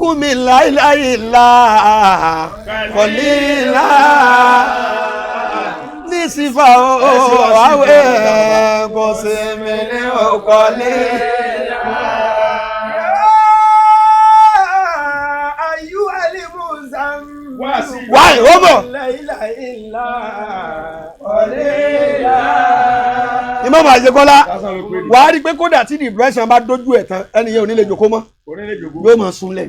kúmi láìláìlá kọ̀lílá ní sífà àwẹ̀ kò sí mi ní ọkọ̀lé. Ayú alimuzam. Wáyé ó bọ̀. Ìmọ̀ máa ṣe kọ́lá wà á rí pé kódà tí depression bá dójú ẹ̀ tán ẹni yẹn ò ní lè jòkó mọ́ yóò mọ̀ sún lẹ̀.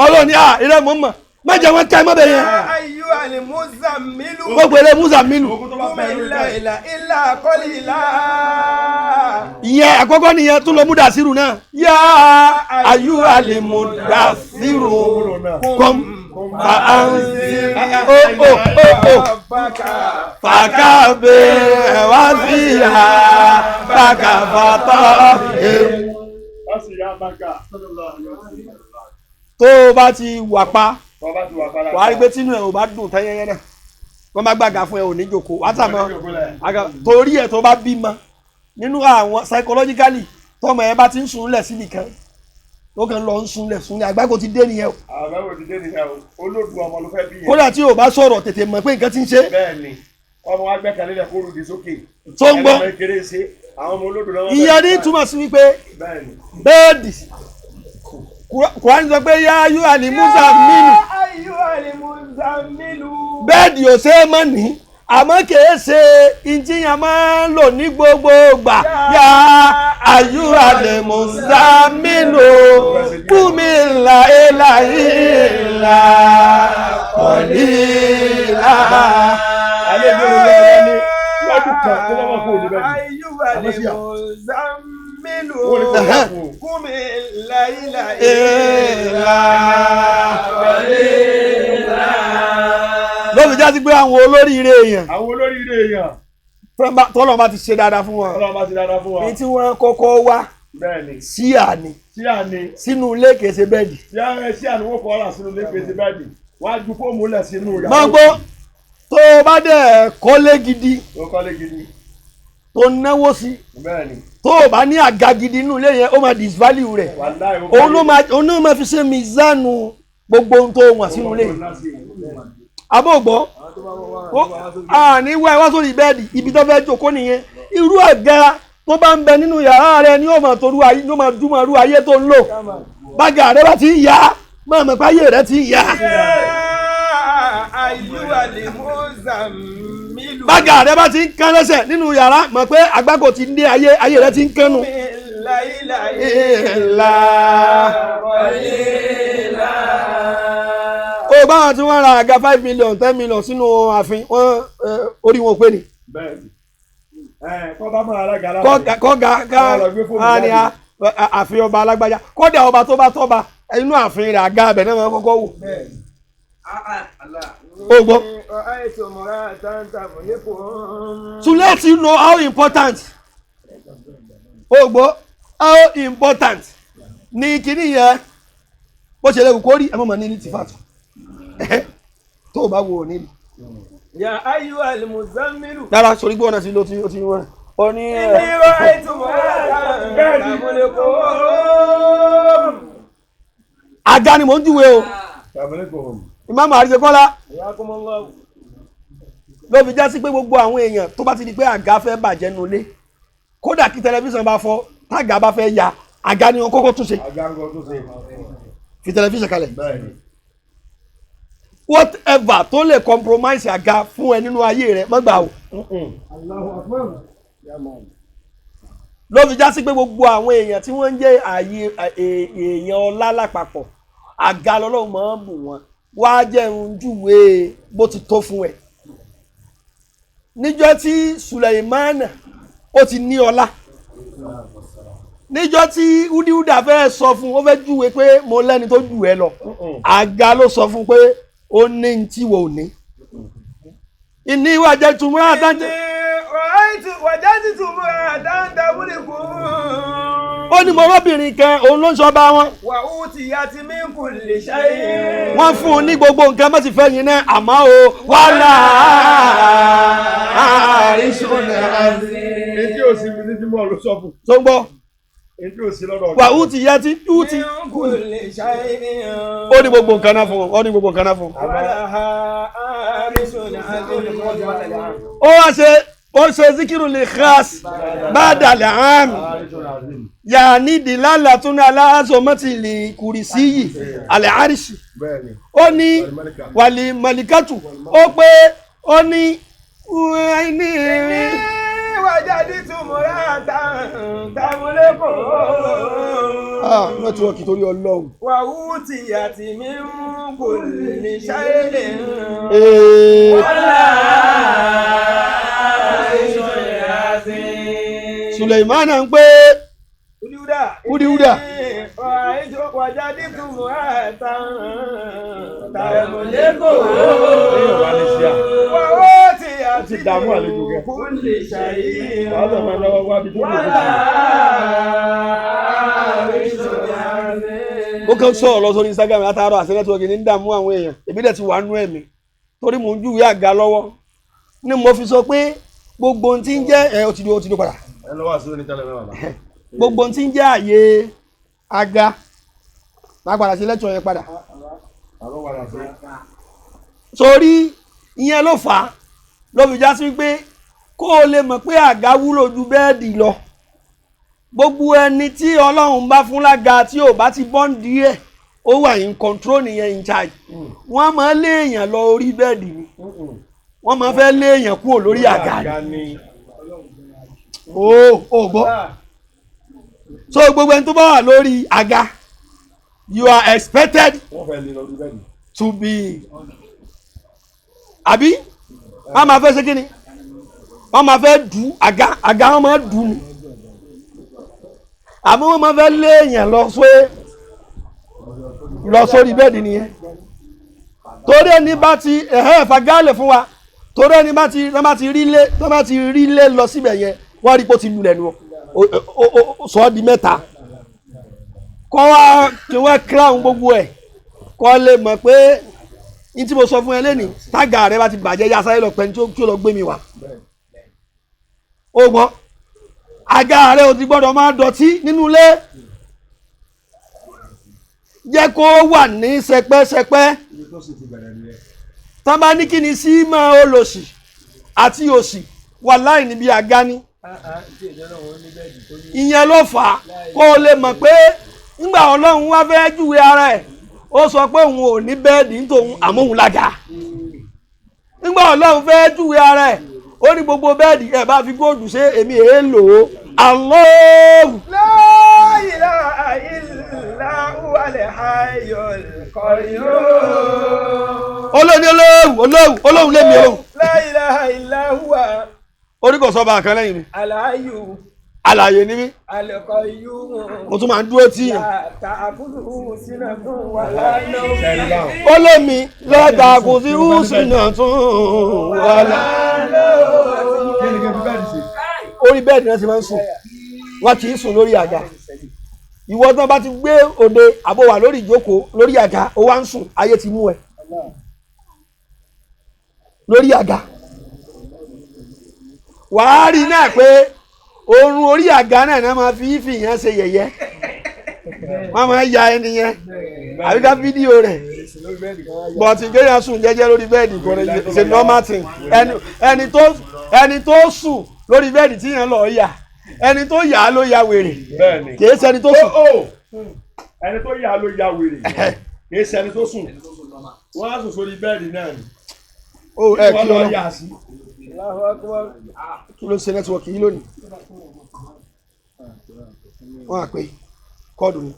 Ọlọ́ni ìrẹ́ mọ́ mọ̀ má jẹ́ wọ́n ká ẹ mọ́ bẹ̀ yẹn. Ayú alimuzamilu. Gbogbo eré Muzamilu. Ilà kọ́lìlá. Ìyẹn àkọ́kọ́ nìyẹn tún lọ Mudasiru náà. Yá ayú alimudasiru kọ́m fàkàbẹ wá sí ha fàkàfàtà tó bá ti wà pa wà á rí pé tínú ẹ̀ ò bá dùn tẹ́yẹ́yẹ́ náà wọ́n bá gbàgà fún ẹ ò ní jòkó wà á tàmọ́ torí ẹ̀ tó bá bímọ nínú àwọn psychologically tọ́mọ ẹ bá ti ń sunlẹ̀ síbi kan ó kàn lọ ń sunlẹ̀ àgbákò ti dé nìyẹn o. Àgbákò ti dé nìyẹn o olóògùn ọmọ ló fẹ́ bí yẹn. Kódà tí o bá sọ̀rọ̀ tètè mọ̀ pé nǹkan ti ń ṣe. Bẹ́ẹ̀ni ọmọ wa gbẹ́kẹ̀lé lẹ̀ kó rúdi sókè. Tó ń gbọ́ ìyẹn ní túmọ̀ sí wípé bẹ́ẹ̀dì Kùránì sọ pé yá ayú Muzamilu bẹ́ẹ̀dì ò ṣe é mọ́ ní àmọ́ kìí ṣe ìjìyàn máa ń lò ní gbogbo ìgbà yá ayú Muzamilu kúmi láìláìlá kọ̀lílá. Lọ́dún kan tó bá wà fún òní bẹ́ẹ̀ ni. Muzamilu kúmi láìláìlá kọ̀lílá. Lọ́dún já sí pé àwọn olóríire èèyàn. Àwọn olóríire èèyàn. Tọ́lọ̀ bá ti ṣe dáadáa fún wọn. Tọ́lọ̀ bá ti dáadáa fún wọn. Ní tí wọ́n kọ́kọ́ wá. Bẹ́ẹ̀ni. Síà ni. Sínú ilé kèsè bẹ́ẹ̀dì. Síà ni wọ́n kọ́ ọ́lá sínú ilé kèsè bẹ́ẹ̀dì. Wọ́n á ju fóòmù lẹ̀ sínú ìyàwó. Máa gbọ́ tó o bá dẹ̀ kọ́lé gidi. Tó kọ́lé gidi. Tó náwó sí. Bẹ́ẹ̀ni. Tó o bá ní àga gidi nínú ilé yẹn ó máa disvalue rẹ̀. Òun ló máa fi ṣe mizanu gbogbo ohun tó wọ̀n sínú ilé. Abóògbọ́ ní wá sórí bẹ́ẹ̀dì ibi tó fẹ́ jókòó nìyẹn irú àga tó bá ń bẹ nínú yàrá rẹ ni ó máa torú ayé ló máa dúmọ̀rú ayé tó ń lò bága rẹ bá ti ń yá máa mọ̀ pé ayé rẹ ti ń yá. Bága rẹ bá ti ń kán lẹ́sẹ̀ nínú yàrá mọ̀ pé àgbákò ti ń dé ayé rẹ ti ń kánnu. Ó báwọn tí wọ́n ra àga 5 million 10 million sínú ààfin wọ́n orí wọn pé ni. Kọ́gá ní ààfin ọba alágbájá kódà ọba tó bá tọ́ba inú ààfin rẹ̀ àga abẹ náà wọ́n kọ́kọ́ wò. Ó gbọ́. To let you know how important. Ó gbọ́ how important ni kíní yẹn bó ṣe lè kó rí ẹ mọ̀ ní tìfàtù. Tó bá wo ní. Ya ayú Muzamilu. Dára sórí gbọ́ ọ̀nà sí ló ti wọ́n. Ó ní àga ni mò ń júwe o. Ìmáàmù Àríṣekọ́lá ló fi já sí pé gbogbo àwọn èèyàn tó bá ti di pé àga fẹ́ bàjẹ́ nulẹ̀ kódà kí tẹlifíṣàn bá fọ́ tága bá fẹ́ ya àga ni wọn kọ́kọ́ tún ṣe. Fi tẹlifíṣàn kalẹ̀. Whatever tó lè compromise àga fún ẹ nínú ayé rẹ má gbà o. Ló fi já sí pé gbogbo àwọn èèyàn tí wọ́n ń jẹ́ èèyàn ọlá lápapọ̀ àga lọ́lọ́run máa ń bù wọ́n wá jẹun júwe bó ti tó fún ẹ. Níjọ́ tí Sùlẹ̀mánà ó ti ní ọlá níjọ́ tí Udiuda fẹ́ sọ fún ó fẹ́ júwe pé mo lẹ́ni tó jù ẹ lọ àga ló sọ fún pé ó ní tí wò ní. Ìní wàjẹ́ tùmọ̀ àdáńtẹ́. Wàjáde tùmọ̀ àdáńtẹ́ wúlì kún. Ó ní mo rọ́bìnrin kan òun ló ń sọ bá wọn. Wà ó ti ya ti mí kù lè ṣáyé. Wọ́n fún un ní gbogbo nǹkan mọ́ ti fẹ́ yín náà àmọ́ o wàhálà àìsùn náà. Etí ò sí mi títí mọ́ ló sọ fún. Tó ń gbọ́ wà ó ti yá tí ó ti kú ó ní gbogbo nǹkan náà fún ó ní gbogbo nǹkan náà fún. ó ṣe zikiru lè khas ba'dal am yàní dìlálà tún ní aláṣọmọ́tì lè kùrìsí yìí àlẹ́ àríṣì ó ní wàlí màlíkàtù ó pé ó ní wàjáde túmọ̀rá tàmúlẹ́kọ̀. nẹ́tíwọ́ọ̀kì torí ọlọ́run. wàhú ti àti mi ń kò lè ṣáyẹ̀lẹ̀. Suleimana ń pé Udiuda. wàjáde túmọ̀rá tàmúlẹ́kọ̀. ti dààmú àlejò gẹ. wàá lọ máa lọ́wọ́ wá bí tó lè ó kàn sọ̀rọ̀ lọ sórí Instagram látàárọ̀ àti nẹ́tíwọ́ọ̀kì ní dààmú àwọn èèyàn èmi dẹ̀ ti wà nú ẹ̀mí torí mò ń júwèé àga lọ́wọ́ ni mo fi sọ pé gbogbo ohun tí ń jẹ́ ó ti dó padà. ẹ lọ́wọ́ àti oní tẹ́lẹ̀ mẹ́wàá. gbogbo ohun tí ń jẹ́ àyè àga máa padà sí lẹ́tọ̀ yẹn padà. sórí ìyẹn ló fà á ló fi já sí pé kó o lè mọ̀ pé àga wúlò ju bẹ́ẹ̀dì lọ gbogbo ẹni tí ọlọ́run bá fún lága tí ò bá ti bọ́ǹdì ẹ̀ ó wà in control nìyẹn in charge wọ́n máa lé èèyàn lọ orí bẹ́ẹ̀dì ni wọ́n máa fẹ́ lé èèyàn kúrò lórí àga ni ó gbọ́ so gbogbo ẹni tó bá wà lórí àga you are expected to be àbí wọ́n máa fẹ́ ṣe kí ni wọ́n máa fẹ́ dù àga wọ́n máa dù ni àmọ́ wọ́n máa fẹ́ lé èèyàn lọ sórí bẹ́ẹ̀dì nìyẹn torí ẹni bá ti fagálẹ̀ fún wa torí ẹni bá ti rí lé lọ síbẹ̀ yẹn wọ́n rí pé ó ti lulẹ̀ nu sọ ọ́ di mẹ́ta kọ́ wá kí wọ́n crown gbogbo ẹ̀ kọ́ lè mọ̀ pé ní tí mo sọ fún ẹ lẹ́nìí tága rẹ bá ti bàjẹ́ yá sáré lọ pẹ́ni tí ó lọ gbé mi wá ó gbọ́ àga rẹ ò ti gbọ́dọ̀ máa dọ̀tí nínú ilé jẹ́ kó wà ní sẹpẹ́sẹpẹ́ tán bá ní kí ni sí máa olòṣì àti òṣì wà láì níbi àga ní ìyẹn ló fà á kó o lè mọ̀ pé nígbà ọlọ́run wá fẹ́ júwe ara ẹ̀ ó sọ pé òun ò ní bẹ́ẹ̀dì nítòun àmóhun lága nígbà ọlọ́run fẹ́ júwe ara ẹ̀ ó ní gbogbo bẹ́ẹ̀dì ẹ̀ bá fi góòdù ṣe èmi èé lò ó Allahu. La ilaha illa huwal hayyul qayyum. olóhùn lémi olóhùn. La ilaha illa huwa. orí kò sọ bá kan lẹ́yìn mi. Al-hayyu. Àlàyé ni mí. Al-qayyum. mo tún máa ń dúró tí yàn. ta'khudhuhu sinatun wa la nawm. ó lé mi lọ́dà kò sí húsìnà tún wàlá. orí bẹ́ẹ̀dì náà ti máa ń sùn wọ́n kì í sùn lórí àga ìwọ tán bá ti gbé òde àbò wà lórí ìjókòó lórí àga ó wá ń sùn ayé ti mú ẹ lórí àga wàá rí náà pé oorun orí àga náà máa fi yẹn ṣe yẹ̀yẹ́ wọ́n máa ya ẹni yẹn àbí ká fídíò rẹ̀ bọ̀tì kéèyàn sùn jẹ́jẹ́ lórí bẹ́ẹ̀dì kò rẹ̀ ṣe normal thing ẹni tó sùn lórí bẹ́ẹ̀dì tí yẹn lọ yà ẹni tó yà á ló ya wèrè kìí ṣẹni tó sùn. ẹni tó yà á ló ya wèrè kìí ṣẹni tó sùn wọ́n á sùn sórí bẹ́ẹ̀dì náà ni wọ́n lọ yà sí. kí ló ṣe nẹ́tíwọ́ọ̀kì yìí lónìí wọ́n á pè kọ́ọ̀dù mi.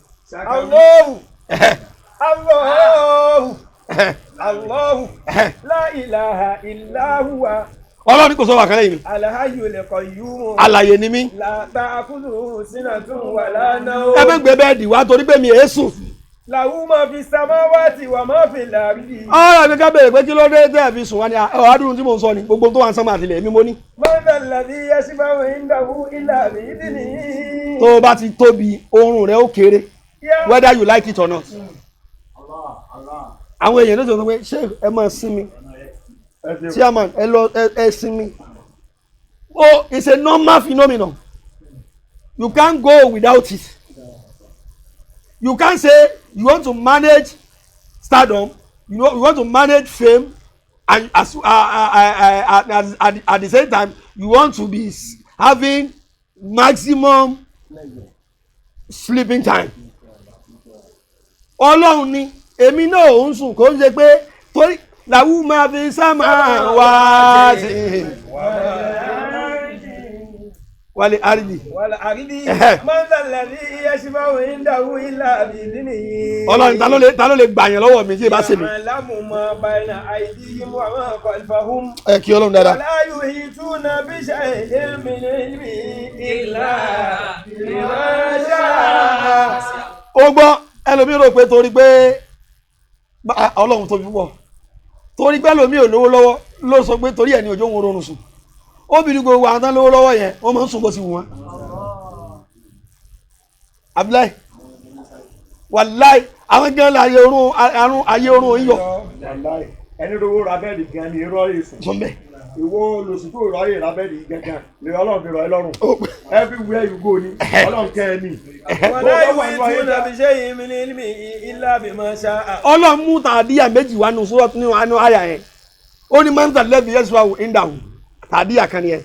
Allahu la ilaha illa huwa. ọlọ́run kò sọ wà kálẹ̀ yìí. Al-hayyul qayyum. Àlàyé ni mí. La ta'khudhuhu sinatun wa la nawm. ẹ bẹ́ẹ̀ gbé bẹ́ẹ̀dì wá torí pé mi èé sùn. Lahu ma fi samawati wa ma fil ardi. ọ̀rọ̀ mi ká bèrè pé kí ló dé tẹ́ fi sùn wá ní àádúró tí mò ń sọ ni gbogbo tó wà ń sánmà àtìlẹ̀ èmi mo ní. Man dhal ladhi yashfa'u indahu illa bi'idhnihi. tó o bá ti tóbi oorun rẹ ó kéré whether you like it or not. àwọn èèyàn ló sọ pé ṣé ẹ máa sinmi chairman ẹ lọ ẹ sinmi oh it's a normal phenomenon You can't go without it. You can't say you want to manage stardom, you want to manage fame, and at the same time you want to be having maximum sleeping time. Ọlọ́run ni èmi náà ò ń sùn kó ń ṣe pé torí làwù máa fi sámà wá sí i. Wálé àrídì. Wàlá àrídì mọ́tàlẹ́bí yẹ́sìmáwò ìdáwó ilá àbídí nìyí. Ọlọ́run ta ló lè gbà yẹn lọ́wọ́ mi tí ì bá ṣe mi. Yàmàlámù máa báyìí àìdí yìí mú àwọn àkọlùfàhùn. Ẹ kí Ọlọ́run dáadáa. Wàlá yóò yí túnà bí ṣe ilmi ìlà ìmáṣá. Ó gbọ́ ẹlòmíì rò pé torí pé Ọlọ́run tóbi púpọ̀ torí pé ẹlòmíì ò lówó lọ́wọ́ ló sọ pé torí ẹ̀ ní òjò ń rọrùn sùn. Obìnrin gbogbo àwọn tán lówó lọ́wọ́ yẹn wọ́n máa ń sùn bó ti wù wọ́n. Abdullahi wàláì àwọn gan la ayé orun yíyọ. Ẹni rówó ra bẹ́ẹ̀dì gan ni irọ́ yìí sùn. Sọ́mbẹ́. Ìwọ olùsìnkú ìrọ̀yè ra bẹ́ẹ̀dì gangan lè Ọlọ́run fi rọ̀ ẹ́ lọ́rùn. Everywhere you go ni Ọlọ́run kẹ́ ẹ ní. Wàlá yóò yí túnà bí ṣe ilmi ìlà ìmáṣá. Ọlọ́run mú tàdíyà méjì wá nù sọ́rọ́ nínú àánú àyà yẹn. Ó ní mọ́ńtà lẹ́bi yẹ́sùwà ìdáhùn tàdíyà kan yẹn.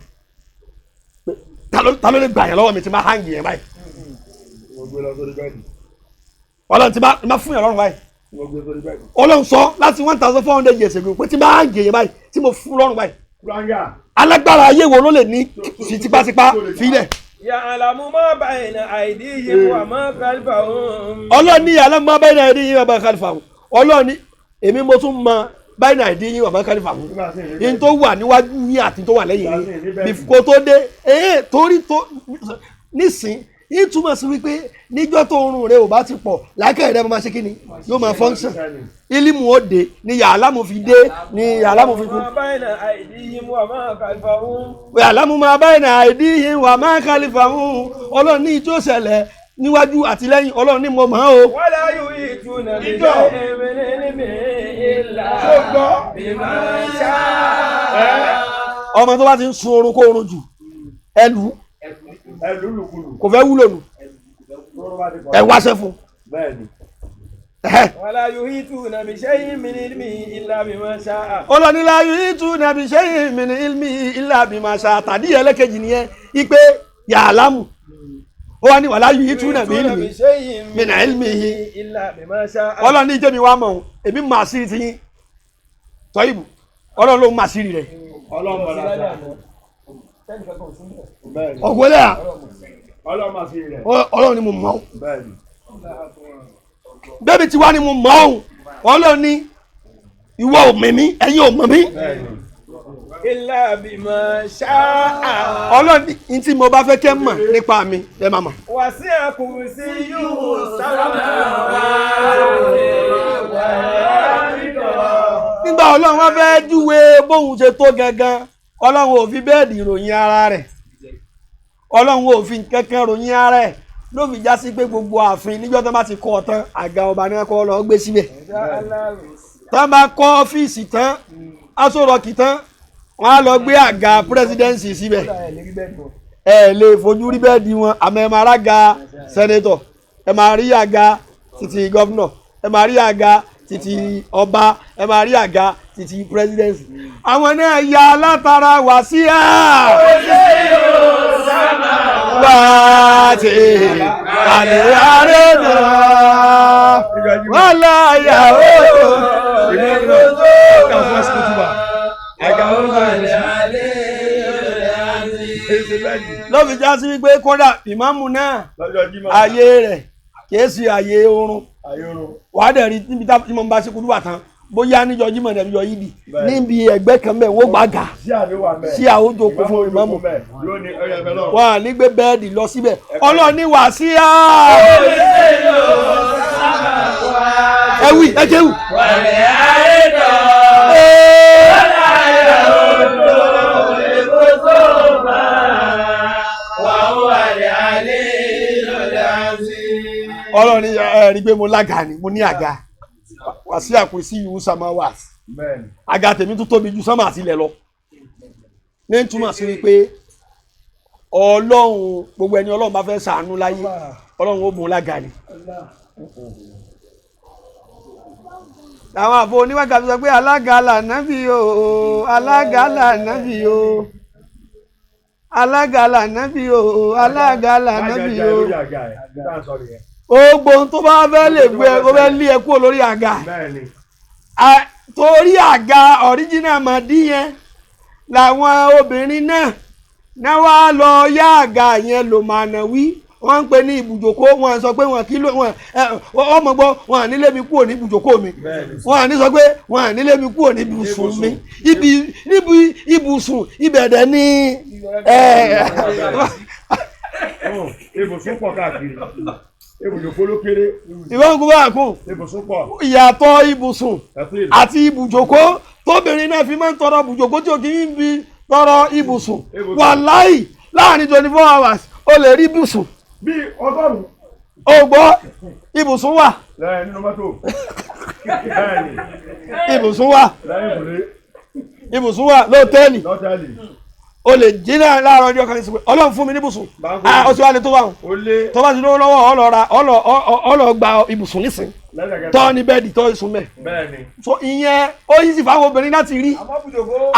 Ta ló lè gbà yẹn lọ́wọ́ mi tí máa hàngì yẹn báyìí. Ọlọ́run ti máa fún yẹn lọ́rùn báyìí. Ọlọ́run sọ láti 1400 years ago pé tí máa hàngì yẹn báyìí tí mo fún lọ́rùn báyìí. Alágbára ayé wo ló lè ní fi tipátipá fílẹ̀. Ya'lamu ma bayna aydihim wa ma khalfahum. Ọlọ́run ní ya'lamu ma bayna aydihim wa ma khalfahum. Ọlọ́run ní èmi mo tún mọ bayna aydihim wa ma khalfahum. In tó wà níwájú yín àti tó wà lẹ́yìn yín kó tó dé torí tó nísìn yín túmọ̀ sí wípé níjọ́ tó oorun rẹ ò bá ti pọ̀ lákẹ́ rẹ máa ṣe kí ni yóò máa function. Ilimu ó dé ni ya'lamu fi dé ni ya'lamu fi kú. Ma bayna aydihim wa ma khalfahum. Ya'lamu ma bayna aydihim wa ma khalfahum. Ọlọ́run ní ìjọ ṣẹlẹ̀ níwájú àti lẹ́yìn Ọlọ́run ní mo mọ̀ o. Wala yuhituna bi shay'in min ilmihi illa bima sha'a. Ọmọ tó bá ti ń sun oorun kó oorun jù ẹlù kò fẹ́ wúlò nù ẹ wáṣẹ fún. Wala yuhituna bi shay'in min ilmihi illa bima sha'a. Ọlọ́run la yuhituna bi shay'in min ilmihi illa bima sha'a tàbí ẹlẹ́kejì nìyẹn ipe ya'lamu ó wá ní wala yuhituna bi ilmihi min ilmihi illa bima sha'a. Ọlọ́run ní ìjẹ́mi wá mọ̀ èmi máa sí ti yín Tọ́yìbù Ọlọ́run ló máa sí rẹ̀ ọ̀gbọ́lẹ́ à Ọlọ́run ni mo mọ̀ bẹ́ẹ̀bi tí wá ni mo mọ̀ Ọlọ́run ní ìwọ ò mọ̀ mí ẹ̀yin ò mọ̀ mí. Illa bima sha'a. Ọlọ́run ní tí mo bá fẹ́ kẹ́ mọ̀ nípa mi ẹ máa mọ̀. Wasi'a kursiyyuhu samawati wal ardi. Nígbà Ọlọ́run wá fẹ́ júwe bóun ṣe tó gangan Ọlọ́run ò fi bẹ́ẹ̀dì ìròyìn ara rẹ̀ Ọlọ́run ò fi kankan ròyìn ara rẹ̀ ló fi já sí pé gbogbo ààfin níjọ́ tó bá ti kọ́ ọ tán àga ọba ní kọ́ lọ gbé síbẹ̀ tó bá kọ́ ọ́fíìsì tán Aso Rock tán wọ́n á lọ gbé àga presidency síbẹ̀ ẹ lè fojú rí bẹ́ẹ̀dì wọn àmọ́ ẹ máa rága senator ẹ máa rí àga títí governor ẹ máa rí àga títí ọba ẹ máa rí àga títí presidency àwọn náà ya látara wá sí à. Wáàtí àlè àrẹ́nà wọ́n láyà ó. Lọ́fi já sí wípé kódà ìmáàmù náà ayé rẹ̀ kìí sí ayé oorun wàá dẹ̀ rí níbi tí mo bá ṣe kúrú wà tán bóyá níjọ Jímọ̀ ní ẹbíjọ yídì níbi ẹgbẹ́ kan bẹ́ẹ̀ wọ́n gbàgà sí àwọn òjòkó fún ìmáàmù wọn à ní gbé bẹ́ẹ̀dì lọ síbẹ̀ Ọlọ́ọ̀ni wà sí à. ẹ wí ẹ jẹ́ wù. Ọlọ́ọ̀ni rí pé mo lága ni mo ní àga wà sí àpò sí ìwú sàmà wà àga tèmi tó tóbi ju sánmà àti ilẹ̀ lọ ní túmọ̀ sí wípé ọlọ́run gbogbo ẹni ọlọ́run bá fẹ́ ṣàánú láyé ọlọ́run ó mú lága ni. àwọn àbò oníwàgà sọ pé alága lànàbí o alága lànàbí o alága lànàbí o alága lànàbí o gbogbo ohun tó bá fẹ́ lè gbé ẹ kó fẹ́ lé ẹ kúrò lórí àga torí àga original màdí yẹn làwọn obìnrin náà wá lọ yá àga yẹn lò mànà wí wọ́n ń pè ní ibùjókòó wọ́n sọ pé wọ́n kìlọ̀ wọ́n ọmọ gbọ́ wọ́n à nílé mi kúrò ní ibùjókòó mi wọ́n à ní sọ pé wọ́n à nílé mi kúrò ní ibùsùn mi níbi ibùsùn ibẹ̀dẹ̀ ní ibùsùn pọ̀ káàkiri ibùjókòó ló kéré ìwọ́n gbọ́ àkùn ibùsùn pọ̀ ìyàtọ̀ ibùsùn àti ibùjókòó tóbìnrin náà fi máa ń tọrọ ibùjókòó tí ò kì í fi tọrọ ibùsùn wàláhì láàrin 24 hours o lè rí ibùsùn. bí ọgọ́rùn-ún. o gbọ́ ibùsùn wà. lẹ́yìn nínú mọ́tò. ibùsùn wà. lẹ́yìn ìbùlé. ibùsùn wà lọ́tẹ́ẹ̀lì. lọ́tẹ́ẹ̀lì. o lè jí náà láàárọ̀ ọjọ́ kan ìsìnkú ọlọ́run fún mi ní ibùsùn. o sì wá lè tó wà. tó bá ti lówó lọ́wọ́ ọlọ́ gba ibùsùn nísìn. tọ́ ní bẹ́ẹ̀dì tọ́ ìsùn mẹ́. so ìyẹn ó yí sí fáwọn obìnrin láti rí.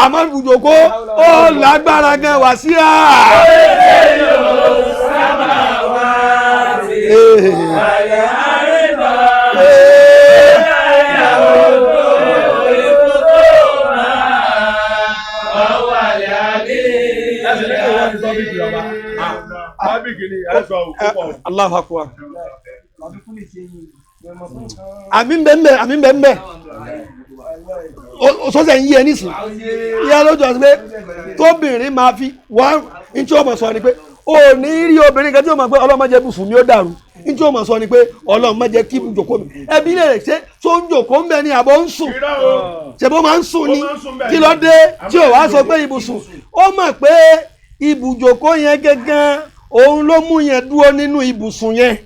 àmọ́ ibùjókòó ó lágbára gan wá sí à. Allahu Akbar. Àmì bẹ́ẹ̀ sọ́sẹ̀ ń yí ẹ nísìn ìyá lójú ọ̀sẹ̀ pé tóbìnrin máa fi wọ́n ní tí ó mọ̀ sọ ni pé ó ní rí obìnrin kan tí ó mọ̀ pé ọlọ́mọ jẹ́ bùsùn mi ó dàrú ní tí ó mọ̀ sọ ni pé ọlọ́mọ jẹ́ kí ibùjókòó mi ẹbí lè ṣe tó ń jòkó ń bẹ ní àbọ̀ ń sùn ṣe bó máa ń sùn ni kí ló dé tí ò wá sọ pé ibùsùn ó mọ̀ pé ibùjókòó yẹn gẹ́gẹ́ òun ló mú yẹn dúró nínú ibùsùn yẹn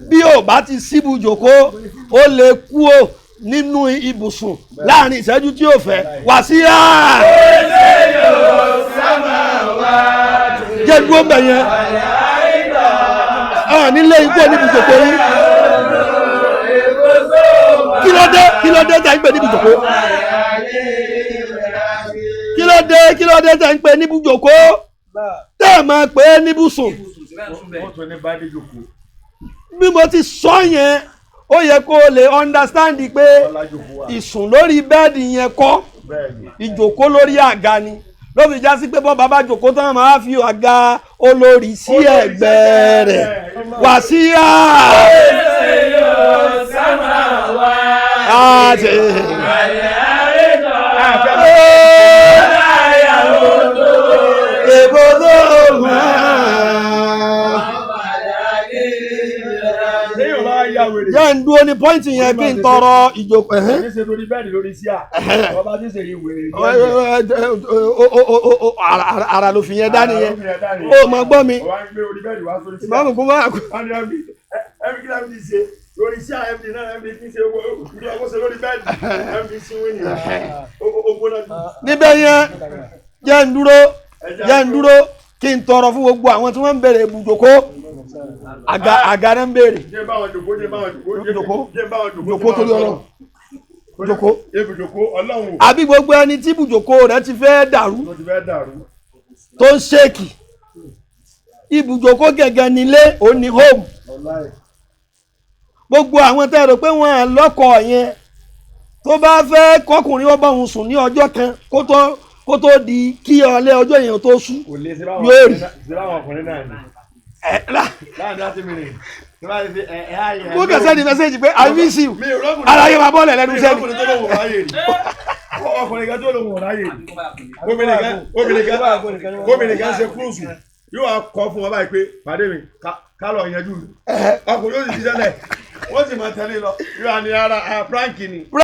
bí ò bá ti síbu jókòó ó lè kú ò nínú ibùsùn láàrin ìṣẹ́jú tí ó fẹ́ wá sí à. jẹ́ dúró mbẹ̀ yẹn nílé ikú níbi jókòó yín kí ló dé tẹ̀ ń pè níbi jókòó kí ló dé tẹ̀ ń pè níbi jókòó tẹ́ ẹ̀ máa pè é níbùsùn. bí mo ti sọ yẹn ó yẹ kó o lè understand pé ìsùn lórí bẹ́ẹ̀dì yẹn kọ́ ìjòkó lórí àga ni ló fi já sí pé bọ́ bàbá jòkó tán máa fi àga olórí sí ẹ̀gbẹ́ rẹ̀ wá sí à. jẹ́ ń dúró ní pọ́ìntì yẹn kí n tọrọ ìjókòó. ẹ̀hìn ṣe lórí bẹ́ẹ̀dì lórí sí à ọba tí ń ṣe ìwé. ara ló fi yẹn dání yẹn ó mọ gbọ́ mi. wọ́n á gbé orí bẹ́ẹ̀dì wá sórí sí à. ìbámu kó bá. ẹ̀mí kí láti ṣe lórí sí à ẹ̀mí náà ẹ̀mí kí n ṣe owó ṣe lórí bẹ́ẹ̀dì ẹ̀mí sí wíìnì níbẹ̀ yẹn jẹ́ ń dúró kí n tọrọ fún gbogbo àwọn tí wọ́n ń bèrè ibùjókòó àga náà ń bèrè ibùjókòó torí Ọlọ́run àbí gbogbo ẹni tí ibùjókòó rẹ̀ ti fẹ́ dàrú tó ń ṣèkì ibùjókòó gẹ́gẹ́ nílé òní home gbogbo àwọn tẹ́ rò pé wọ́n á lọ́kọ̀ yẹn tó bá fẹ́ kọkùnrin ó bá òun sùn ní ọjọ́ kan kó tó di kí ọlẹ́ ọjọ́ yẹn tó sú yóò rí. mo kẹsẹ́ ní mẹ́sẹ̀jì pé I miss you ara yẹn máa bọ́ọ̀lù lẹ́nu sẹ́ni. ọkùnrin kan tó lòun ò ráyè obìnrin kan ṣe kúrúùsù yóò wá kọ́ fún wọn báyìí pé pàdé mi ká lọ yanjú ọkùnrin yóò sì ṣiṣẹ́ lẹ̀ wọ́n sì máa tẹ̀lé lọ yóò wá ní ara prank ni.